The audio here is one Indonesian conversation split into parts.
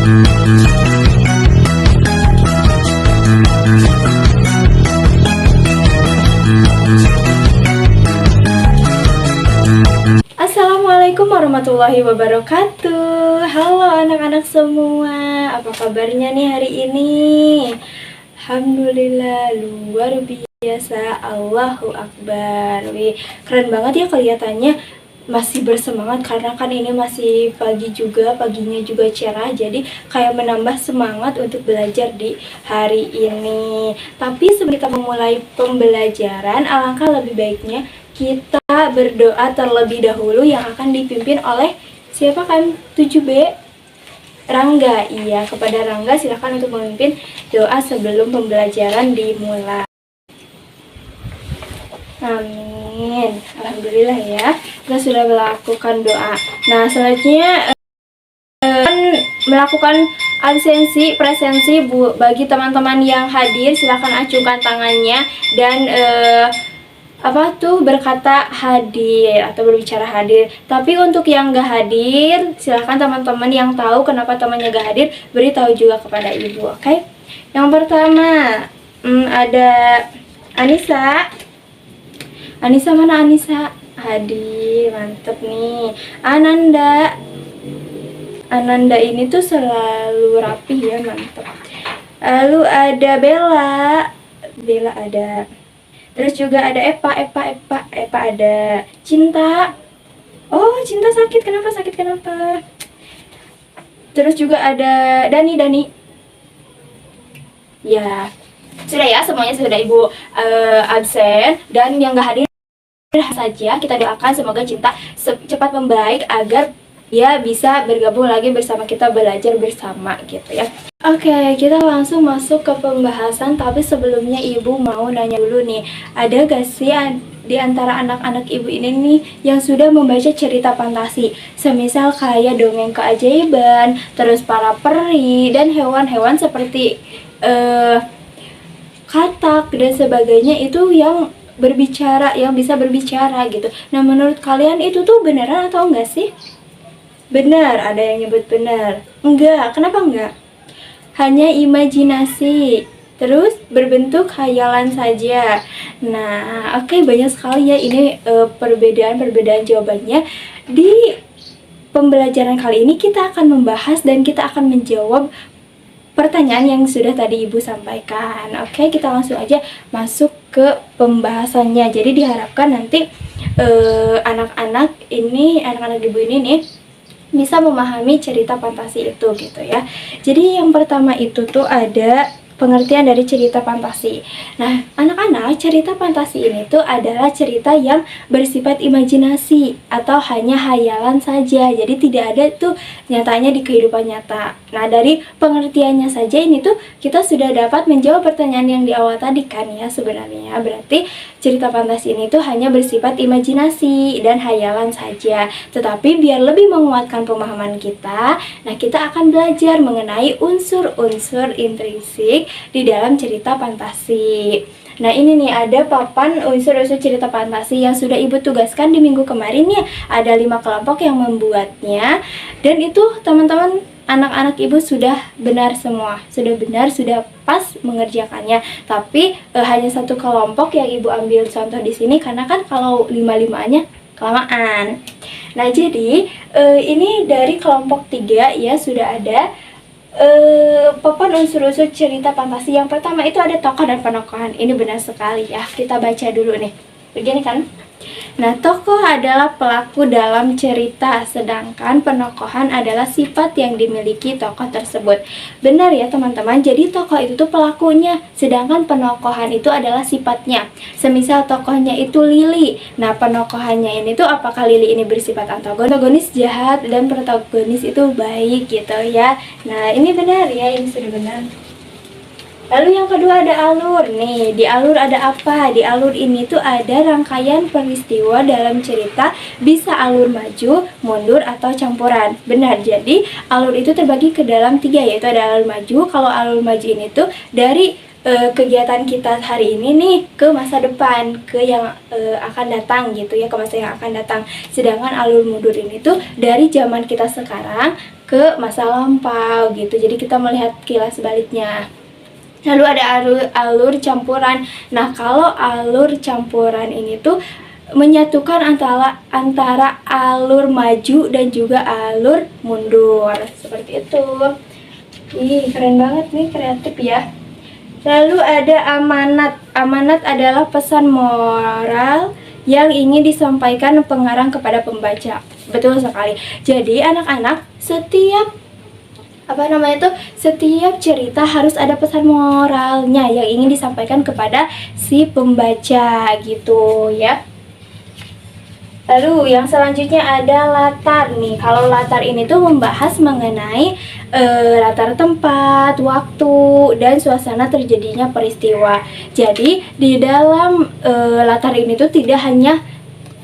Assalamualaikum warahmatullahi wabarakatuh. Halo anak-anak semua, apa kabarnya nih hari ini? Alhamdulillah, luar biasa, Allahu Akbar. Wih, keren banget ya kelihatannya, masih bersemangat karena kan ini masih pagi juga, paginya juga cerah, jadi kayak menambah semangat untuk belajar di hari ini. Tapi sebelum kita memulai pembelajaran, alangkah lebih baiknya kita berdoa terlebih dahulu yang akan dipimpin oleh siapa kan? 7B Rangga. Iya, kepada Rangga silahkan untuk memimpin doa sebelum pembelajaran dimulai. Amin. Alhamdulillah ya, kita sudah melakukan doa. Nah, selanjutnya melakukan absensi, presensi bagi teman-teman yang hadir, silahkan acungkan tangannya dan berkata hadir atau berbicara hadir. Tapi untuk yang gak hadir, silahkan teman-teman yang tahu kenapa temannya gak hadir beritahu juga kepada ibu. Oke? Yang pertama ada Anissa. Anissa mana Anissa? Hadir, mantep nih. Ananda ini tuh selalu rapi ya, mantep. Lalu ada Bella ada. Terus juga ada Epa ada. Cinta. Oh, Cinta sakit kenapa? Terus juga ada Dani. Ya, sudah ya, semuanya sudah ibu absen. Dan yang gak hadir saja, kita doakan semoga Cinta cepat membaik agar ya bisa bergabung lagi bersama kita, belajar bersama gitu ya. Oke, kita langsung masuk ke pembahasan. Tapi sebelumnya ibu mau nanya dulu nih, ada gak sih di antara anak-anak ibu ini nih yang sudah membaca cerita fantasi, semisal kayak dongeng keajaiban, terus para peri dan hewan-hewan seperti katak dan sebagainya, itu yang berbicara, yang bisa berbicara gitu. Nah, menurut kalian itu tuh beneran atau enggak sih? Benar, ada yang nyebut benar. Enggak, kenapa enggak? Hanya imajinasi, terus berbentuk khayalan saja. Nah, oke, banyak sekali ya ini perbedaan jawabannya. Di pembelajaran kali ini kita akan membahas dan kita akan menjawab pertanyaan yang sudah tadi ibu sampaikan. Oke, kita langsung aja masuk ke pembahasannya. Jadi diharapkan nanti anak-anak ibu ini nih bisa memahami cerita fantasi itu gitu ya. Jadi yang pertama itu tuh ada pengertian dari cerita fantasi. Nah, anak-anak, cerita fantasi ini tuh adalah cerita yang bersifat imajinasi atau hanya hayalan saja. Jadi tidak ada tuh nyatanya di kehidupan nyata. Nah, dari pengertiannya saja ini tuh kita sudah dapat menjawab pertanyaan yang di awal tadi kan ya sebenarnya. Berarti cerita fantasi ini tuh hanya bersifat imajinasi dan hayalan saja. Tetapi biar lebih menguatkan pemahaman kita, nah kita akan belajar mengenai unsur-unsur intrinsik di dalam cerita fantasi. Nah, ini nih ada papan unsur-unsur cerita fantasi yang sudah ibu tugaskan di minggu kemarin ya. Ada 5 kelompok yang membuatnya. Dan itu teman-teman, anak-anak ibu sudah benar semua. Sudah pas mengerjakannya. Tapi hanya 1 kelompok yang ibu ambil contoh di sini karena kan kalau 5-5-nya kelamaan. Nah, jadi ini dari kelompok 3 ya, sudah ada papan unsur-unsur cerita fantasi. Yang pertama itu ada tokoh dan penokohan. Ini benar sekali ya, kita baca dulu nih. Begini kan. Nah, tokoh adalah pelaku dalam cerita, sedangkan penokohan adalah sifat yang dimiliki tokoh tersebut. Benar ya teman-teman, jadi tokoh itu tuh pelakunya, sedangkan penokohan itu adalah sifatnya. Semisal tokohnya itu Lili, nah penokohannya ini tuh apakah Lili ini bersifat antagonis, jahat, dan protagonis itu baik gitu ya. Nah, ini benar ya, ini sudah benar. Lalu yang kedua ada alur. Nih, di alur ada apa? Di alur ini tuh ada rangkaian peristiwa dalam cerita, bisa alur maju, mundur, atau campuran. Benar, jadi alur itu terbagi ke dalam 3, yaitu ada alur maju. Kalau alur maju ini tuh dari kegiatan kita hari ini nih ke masa depan, ke yang akan datang gitu ya, ke masa yang akan datang. Sedangkan alur mundur ini tuh dari zaman kita sekarang ke masa lampau gitu. Jadi kita melihat kilas baliknya. Lalu ada alur campuran. Nah, kalau alur campuran ini tuh menyatukan antara alur maju dan juga alur mundur. Seperti itu. Ih, keren banget nih, kreatif ya. Lalu ada amanat. Amanat adalah pesan moral yang ingin disampaikan pengarang kepada pembaca. Betul sekali. Jadi anak-anak, setiap cerita harus ada pesan moralnya yang ingin disampaikan kepada si pembaca gitu ya. Lalu yang selanjutnya ada latar nih. Kalau latar ini tuh membahas mengenai latar tempat, waktu, dan suasana terjadinya peristiwa. Jadi di dalam latar ini tuh tidak hanya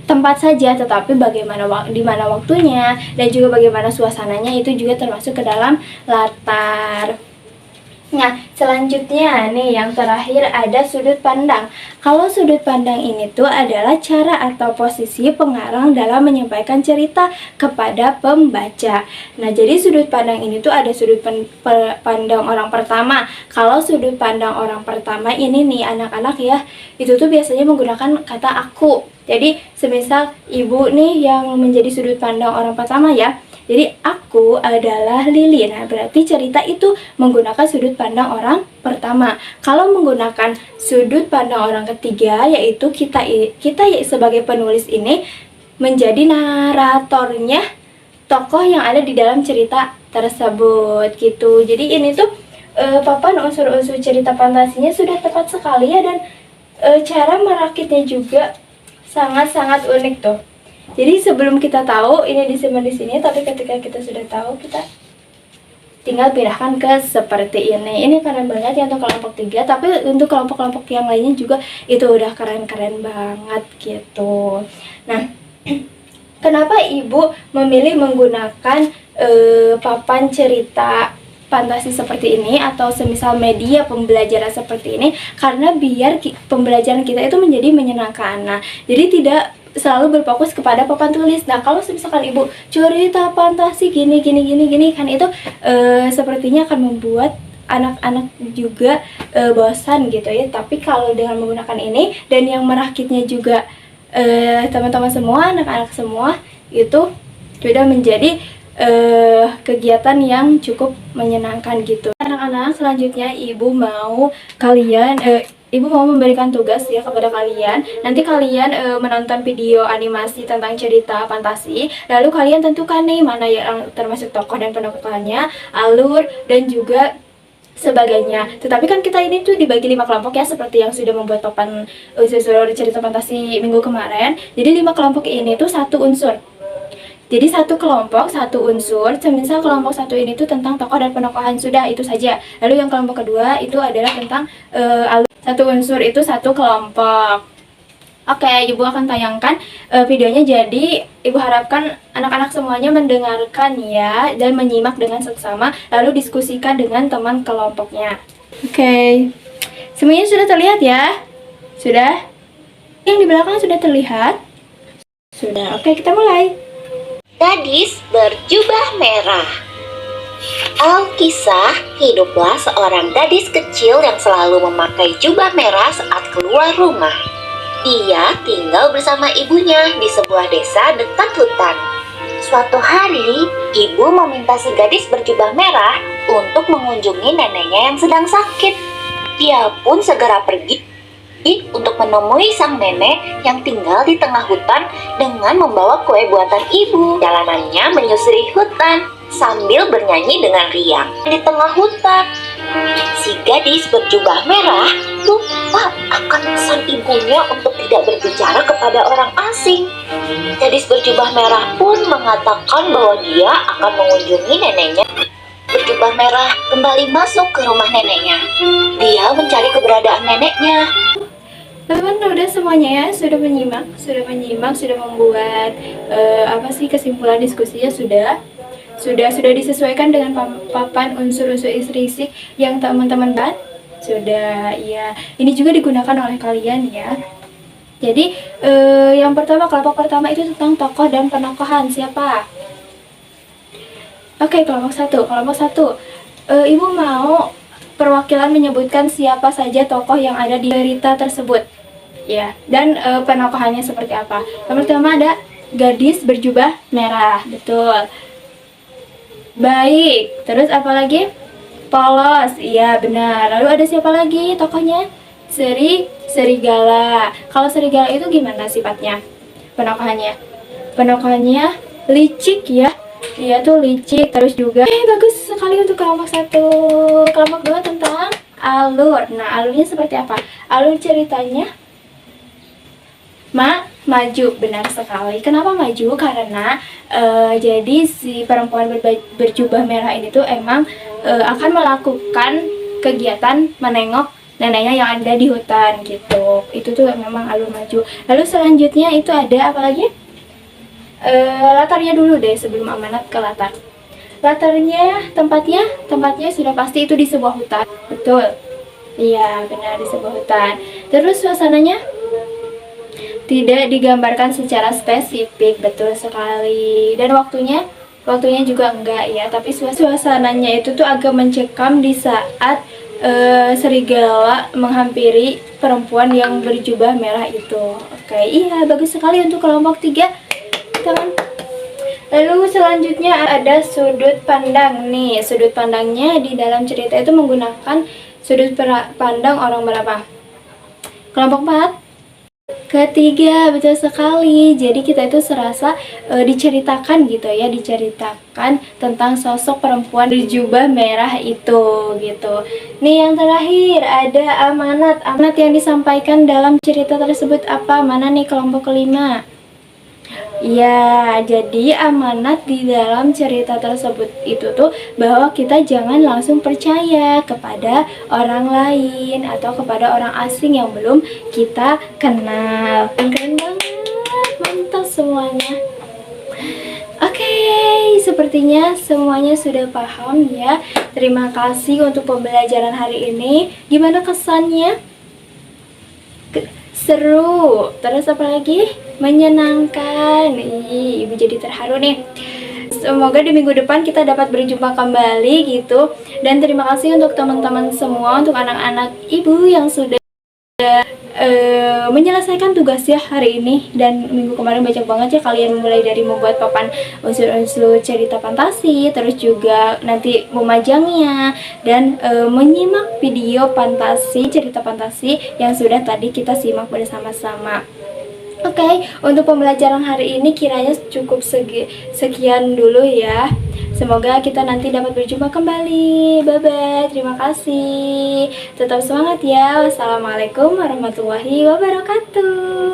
tempat saja, tetapi di mana waktunya dan juga bagaimana suasananya itu juga termasuk ke dalam latar. Nah, selanjutnya nih yang terakhir ada sudut pandang. Kalau sudut pandang ini tuh adalah cara atau posisi pengarang dalam menyampaikan cerita kepada pembaca. Nah, jadi sudut pandang ini tuh ada sudut pandang orang pertama. Kalau sudut pandang orang pertama ini nih anak-anak ya, itu tuh biasanya menggunakan kata aku. Jadi, semisal ibu nih yang menjadi sudut pandang orang pertama ya. Jadi aku adalah Lili. Nah, berarti cerita itu menggunakan sudut pandang orang pertama. Kalau menggunakan sudut pandang orang ketiga, yaitu kita sebagai penulis ini menjadi naratornya tokoh yang ada di dalam cerita tersebut gitu. Jadi ini tuh papan unsur-unsur cerita fantasinya sudah tepat sekali ya, dan cara merakitnya juga sangat-sangat unik tuh. Jadi sebelum kita tahu ini disimpan di sini, tapi ketika kita sudah tahu, kita tinggal pindahkan ke seperti ini. Ini keren banget ya untuk kelompok 3, tapi untuk kelompok-kelompok yang lainnya juga itu udah keren-keren banget gitu. Nah, kenapa ibu memilih menggunakan papan cerita fantasi seperti ini atau semisal media pembelajaran seperti ini? Karena biar pembelajaran kita itu menjadi menyenangkan. Nah, jadi tidak selalu berfokus kepada papan tulis. Nah, kalau misalkan ibu cerita fantasi gini kan itu sepertinya akan membuat anak-anak juga bosan gitu ya. Tapi kalau dengan menggunakan ini dan yang merakitnya juga teman-teman semua, anak-anak semua, itu sudah menjadi kegiatan yang cukup menyenangkan gitu. Anak-anak, selanjutnya ibu mau memberikan tugas ya kepada kalian. Nanti kalian menonton video animasi tentang cerita fantasi. Lalu kalian tentukan nih mana yang termasuk tokoh dan penokohannya, alur, dan juga sebagainya. Tetapi kan kita ini tuh dibagi 5 kelompok ya, seperti yang sudah membuat papan unsur cerita fantasi minggu kemarin. Jadi 5 kelompok ini tuh satu unsur. Jadi satu kelompok, satu unsur. Semisal kelompok 1 ini tuh tentang tokoh dan penokohan, sudah itu saja. Lalu yang kelompok kedua itu adalah tentang alur. Satu unsur itu satu kelompok. Oke, ibu akan tayangkan videonya. Jadi ibu harapkan anak-anak semuanya mendengarkan ya, dan menyimak dengan seksama, lalu diskusikan dengan teman kelompoknya. Oke, semuanya sudah terlihat ya? Sudah? Yang di belakang sudah terlihat? Sudah. Oke, kita mulai. Gadis berjubah merah. Alkisah, hiduplah seorang gadis kecil yang selalu memakai jubah merah saat keluar rumah. Dia tinggal bersama ibunya di sebuah desa dekat hutan. Suatu hari, ibu meminta si gadis berjubah merah untuk mengunjungi neneknya yang sedang sakit. Dia pun segera pergi untuk menemui sang nenek yang tinggal di tengah hutan dengan membawa kue buatan ibu. Jalanannya menyusuri hutan sambil bernyanyi dengan riang. Di tengah hutan, si gadis berjubah merah lupa akan pesan ibunya untuk tidak berbicara kepada orang asing. Gadis berjubah merah pun mengatakan bahwa dia akan mengunjungi neneknya. Berjubah merah kembali masuk ke rumah neneknya. Dia mencari keberadaan neneknya. Teman-teman udah semuanya ya, sudah menyimak, sudah membuat kesimpulan diskusinya sudah disesuaikan dengan papan unsur-unsur isi yang teman-teman buat. Sudah ya, ini juga digunakan oleh kalian ya. Jadi yang pertama, kelompok pertama itu tentang tokoh dan penokohan. Siapa? Oke, kelompok satu. Kelompok satu. Ibu mau perwakilan menyebutkan siapa saja tokoh yang ada di cerita tersebut. Ya, dan penokohannya seperti apa. Yang pertama ada gadis berjubah merah. Betul. Baik. Terus apa lagi? Polos. Iya, benar. Lalu ada siapa lagi tokohnya? Serigala. Kalau serigala itu gimana sifatnya? Penokohannya? Penokohannya licik ya. Dia tuh licik. Terus juga bagus sekali untuk kelompok satu. Kelompok dua tentang alur. Nah, alurnya seperti apa? Alur ceritanya maju, benar sekali. Kenapa maju? Karena jadi si perempuan berjubah merah ini tuh emang akan melakukan kegiatan menengok neneknya yang ada di hutan gitu. Itu tuh memang alur maju. Lalu selanjutnya itu ada apa lagi? Latarnya dulu deh sebelum amanat ke latar. Latarnya, tempatnya sudah pasti itu di sebuah hutan. Betul. Iya, benar, di sebuah hutan. Terus suasananya tidak digambarkan secara spesifik, betul sekali. Dan waktunya juga enggak ya, tapi suasananya itu tuh agak mencekam di saat serigala menghampiri perempuan yang berjubah merah itu. Oke, iya, bagus sekali untuk kelompok 3, teman. Lalu selanjutnya ada sudut pandang nih. Sudut pandangnya di dalam cerita itu menggunakan sudut pandang orang berapa? Kelompok 4. Ketiga, betul sekali. Jadi kita itu serasa diceritakan gitu ya, diceritakan tentang sosok perempuan berjubah merah itu gitu. Nih yang terakhir ada amanat. Amanat yang disampaikan dalam cerita tersebut apa? Mana nih kelompok kelima? Ya, jadi amanat di dalam cerita tersebut itu tuh bahwa kita jangan langsung percaya kepada orang lain atau kepada orang asing yang belum kita kenal. Keren banget, mantap semuanya. Oke, sepertinya semuanya sudah paham ya. Terima kasih untuk pembelajaran hari ini. Gimana kesannya? Seru. Terus apa lagi? Menyenangkan. Ih, ibu jadi terharu nih. Semoga di minggu depan kita dapat berjumpa kembali gitu. Dan terima kasih untuk teman-teman semua, untuk anak-anak ibu yang sudah menyelesaikan tugasnya hari ini. Dan minggu kemarin banyak banget ya kalian, mulai dari membuat papan unsur-unsur cerita fantasi, terus juga nanti memajangnya dan menyimak video fantasi, cerita fantasi yang sudah tadi kita simak bersama-sama. Oke, untuk pembelajaran hari ini kiranya cukup sekian dulu ya. Semoga kita nanti dapat berjumpa kembali. Bye-bye, terima kasih. Tetap semangat ya. Wassalamualaikum warahmatullahi wabarakatuh.